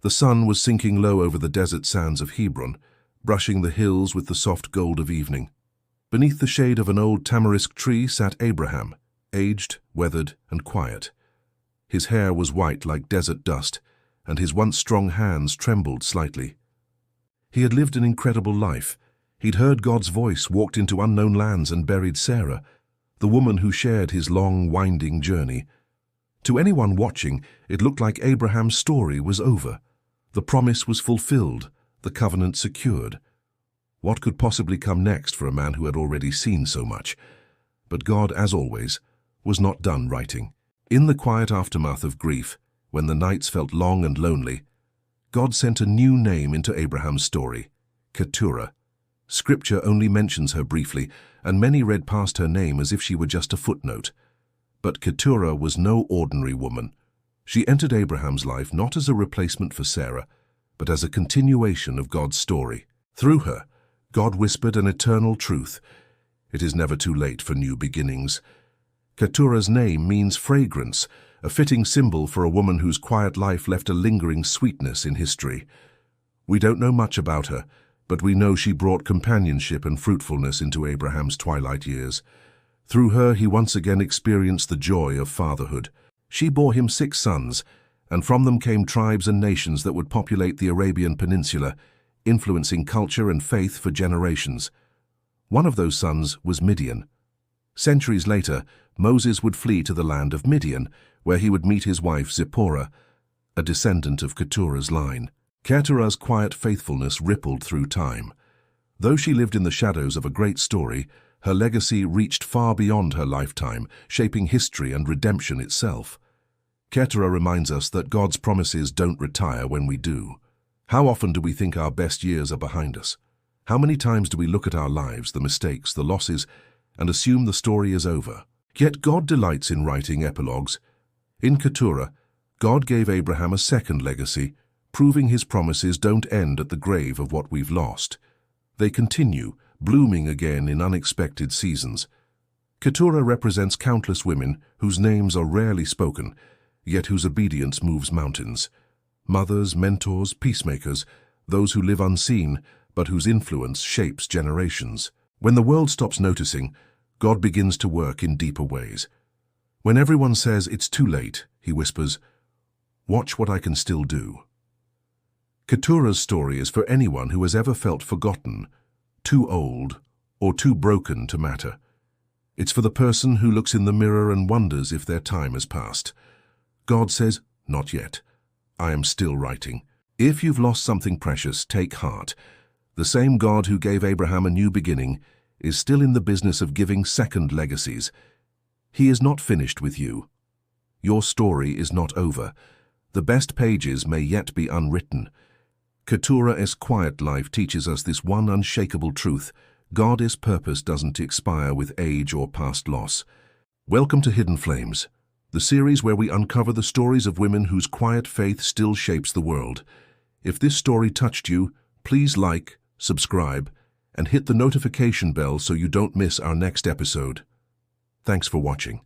The sun was sinking low over the desert sands of Hebron, brushing the hills with the soft gold of evening. Beneath the shade of an old tamarisk tree sat Abraham, aged, weathered, and quiet. His hair was white like desert dust, and his once strong hands trembled slightly. He had lived an incredible life. He'd heard God's voice, walked into unknown lands, and buried Sarah, the woman who shared his long, winding journey. To anyone watching, it looked like Abraham's story was over. The promise was fulfilled, the covenant secured. What could possibly come next for a man who had already seen so much? But God, as always, was not done writing. In the quiet aftermath of grief, when the nights felt long and lonely, God sent a new name into Abraham's story, Keturah. Scripture only mentions her briefly, and many read past her name as if she were just a footnote. But Keturah was no ordinary woman. She entered Abraham's life not as a replacement for Sarah, but as a continuation of God's story. Through her, God whispered an eternal truth. It is never too late for new beginnings. Keturah's name means fragrance, a fitting symbol for a woman whose quiet life left a lingering sweetness in history. We don't know much about her, but we know she brought companionship and fruitfulness into Abraham's twilight years. Through her, he once again experienced the joy of fatherhood. She bore him 6 sons, and from them came tribes and nations that would populate the Arabian Peninsula, influencing culture and faith for generations. One of those sons was Midian. Centuries later, Moses would flee to the land of Midian, where he would meet his wife Zipporah, a descendant of Keturah's line. Keturah's quiet faithfulness rippled through time. Though she lived in the shadows of a great story, her legacy reached far beyond her lifetime, shaping history and redemption itself. Keturah reminds us that God's promises don't retire when we do. How often do we think our best years are behind us? How many times do we look at our lives, the mistakes, the losses, and assume the story is over? Yet God delights in writing epilogues. In Keturah, God gave Abraham a second legacy, proving his promises don't end at the grave of what we've lost. They continue, blooming again in unexpected seasons. Keturah represents countless women whose names are rarely spoken, yet whose obedience moves mountains. Mothers, mentors, peacemakers, those who live unseen, but whose influence shapes generations. When the world stops noticing, God begins to work in deeper ways. When everyone says it's too late, he whispers, "Watch what I can still do." Keturah's story is for anyone who has ever felt forgotten, too old, or too broken to matter. It's for the person who looks in the mirror and wonders if their time has passed. God says, "Not yet. I am still writing." If you've lost something precious, take heart. The same God who gave Abraham a new beginning is still in the business of giving second legacies. He is not finished with you. Your story is not over. The best pages may yet be unwritten. Keturah's quiet life teaches us this one unshakable truth: God's purpose doesn't expire with age or past loss. Welcome to Hidden Flames, the series where we uncover the stories of women whose quiet faith still shapes the world. If this story touched you, please like, subscribe, and hit the notification bell so you don't miss our next episode. Thanks for watching.